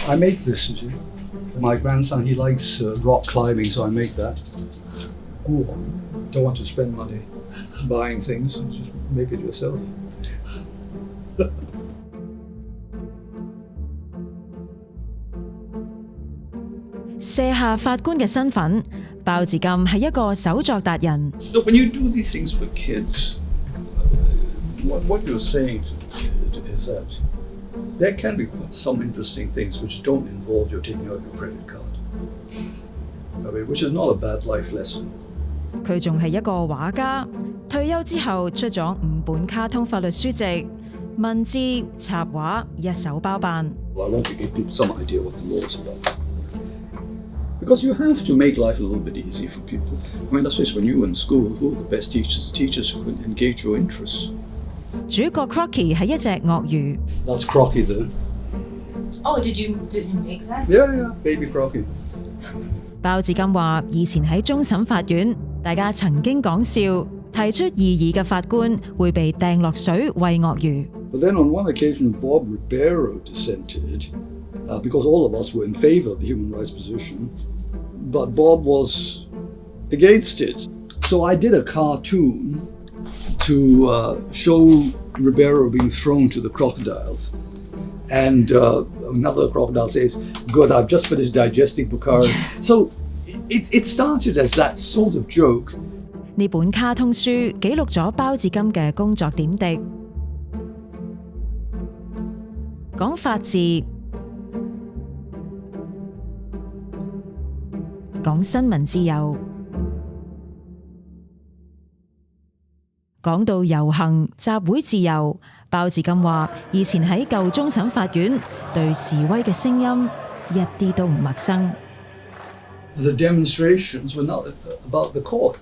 I make this. My grandson, he likes rock climbing, so I make that. Cool. Don't want to spend money buying things, just make it yourself. 卸下法官嘅身份，鮑治金係一個手作達人。Look, when you do these things for kids, what you're saying to the kid is that there can be some interesting things which don't involve you taking out your credit card. I mean, which is not a bad life lesson. 佢仲係一個畫家，退休之後出咗5本卡通法律書籍，文字、插畫一手包辦。Well, I want to give people some idea what the law is about. Because you have to make life a little bit easy for people. I mean, let's face it, when you were in school, who are the best teachers? The teachers who could engage your interests. 主角 Crocky 係一隻鱷魚。That's Crocky there. Oh, did you make that? Yeah, baby Crocky. 鮑治金話：以前喺終審法院，大家曾經講笑，提出異議嘅法官會被掟落水餵鱷魚。But then on one occasion, Bob Ribeiro dissented, because all of us were in favor of the human rights position, but Bob was against it. So I did a cartoon to show Ribeiro being thrown to the crocodiles. And another crocodile says, "Good, I've just finished digesting Bukhari." So it started as that sort of joke. 呢本卡通書記錄咗鮑治金嘅工作點滴，講法治，講新聞自由，講到遊行集會自由。鮑治金話：以前喺舊終審法院對示威嘅聲音一啲都唔陌生。The demonstrations were not about the court.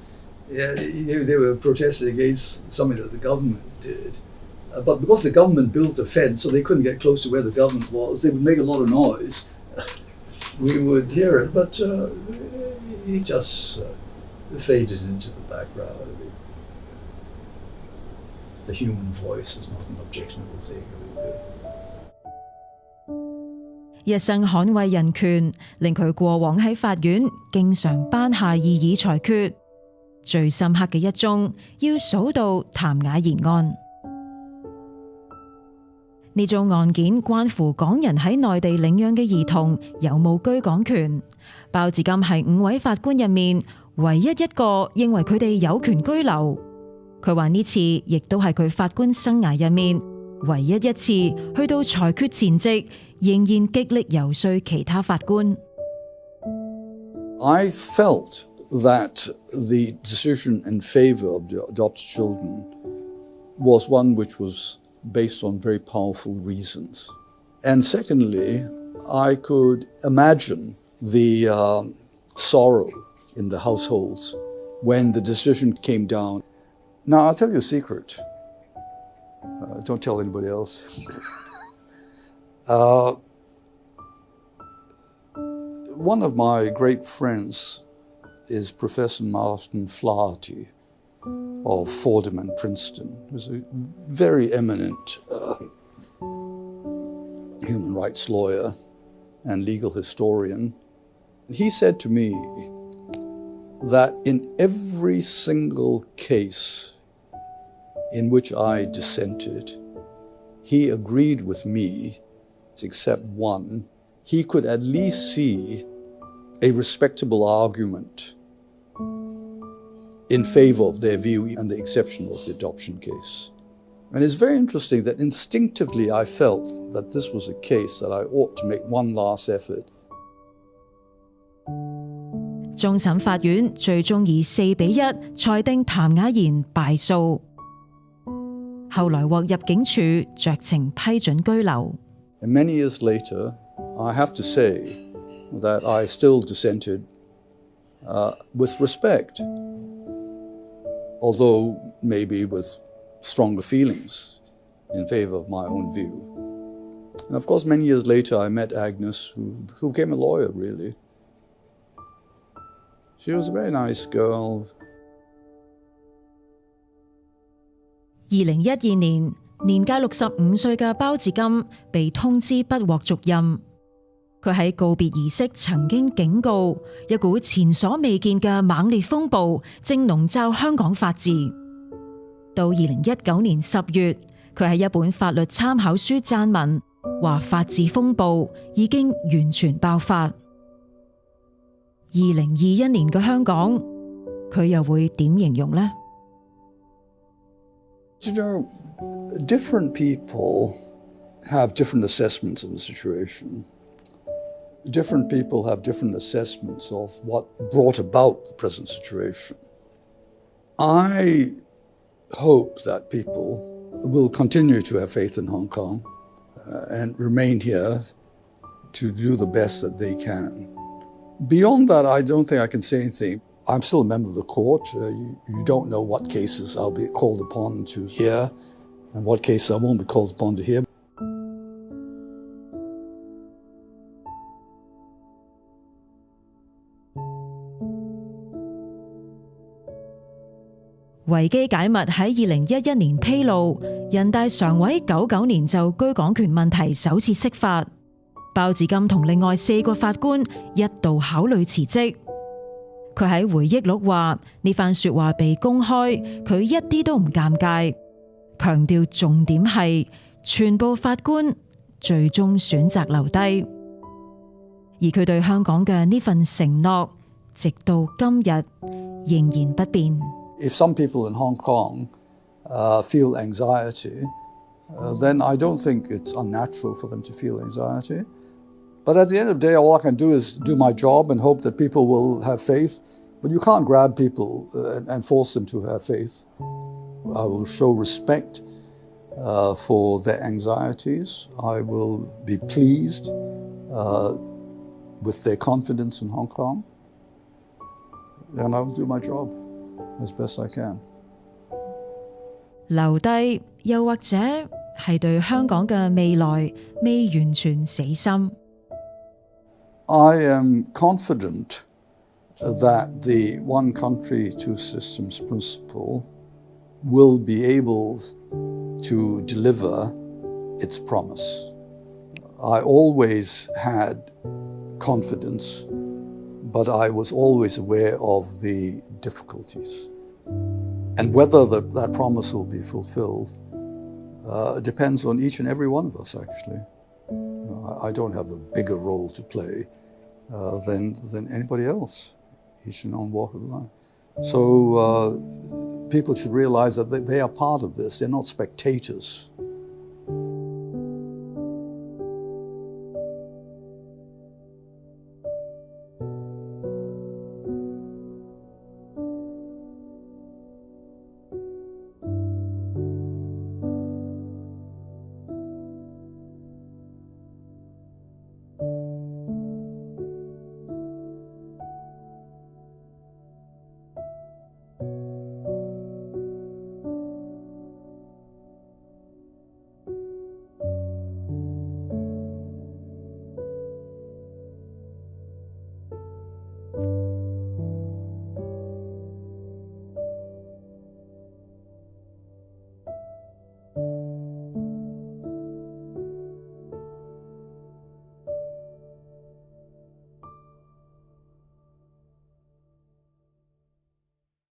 They were protesting against something that the government did. But because the government built a fence, so they couldn't get close to where the government was, they would make a lot of noise. We would hear it, but it just faded into the background. The human voice is not an objectionable thing. 一生捍衛人權，令佢過往喺法院經常頒下異議裁決。最深刻嘅一宗，要數到譚雅賢案。呢宗案件關乎港人喺內地領養嘅兒童有冇居港權。鮑治金係5位法官入面唯一一個認為佢哋有權居留。佢話呢次亦都係佢法官生涯入面唯一一次去到裁決前夕，仍然極力游說其他法官。I felt that the decision in favor of the adopted children was one which was based on very powerful reasons. And secondly, I could imagine the sorrow in the households when the decision came down. Now, I'll tell you a secret. Don't tell anybody else. One of my great friends is Professor Martin Flaherty of Fordham and Princeton, who's a very eminent human rights lawyer and legal historian. He said to me that in every single case in which I dissented, he agreed with me, except one. He could at least see a respectable argument in favor of their view, and the exception was the adoption case. And it's very interesting that instinctively I felt that this was a case that I ought to make one last effort. 終審法院最終以4-1裁定譚雅賢敗訴，後來獲入境處酌情批准居留。And many years later, I have to say that I still dissented with respect, although maybe with stronger feelings in favor of my own view. And of course, many years later, I met Agnes, who became a lawyer, really. She was a very nice girl. 2012年，年屆65歲嘅鮑治金被通知不獲續任。佢喺告別儀式曾經警告，一股前所未見嘅猛烈風暴正籠罩香港法治。到2019年10月，佢喺一本法律參考書撰文，話法治風暴已經完全爆發。2021年嘅香港，佢又會點形容呢？ You know, different people have different assessments of the situation. Different people have different assessments of what brought about the present situation. I hope that people will continue to have faith in Hong Kong and remain here to do the best that they can. Beyond that, I don't think I can say anything. I'm still a member of the court. You don't know what cases I'll be called upon to hear and what cases I won't be called upon to hear. 維基解密喺2011年披露，人大常委99年就居港權問題首次釋法，包致金同另外4個法官一度考慮辭職。佢喺回憶錄話，呢番說話被公開，佢一啲都唔尷尬，強調重點係全部法官最終選擇留低，而佢對香港嘅呢份承諾，直到今日仍然不變。If some people in Hong Kong feel anxiety, then I don't think it's unnatural for them to feel anxiety. But at the end of the day, all I can do is do my job and hope that people will have faith. But you can't grab people and force them to have faith. I will show respect for their anxieties. I will be pleased with their confidence in Hong Kong. And I will do my job as best I can. 留低，又或者係對香港嘅未來未完全死心。I am confident that the one country, two systems principle will be able to deliver its promise. I always had confidence, but I was always aware of the difficulties. And whether that promise will be fulfilled depends on each and every one of us, actually. I don't have a bigger role to play than anybody else, each in their own walk of life. So people should realize that they are part of this. They're not spectators.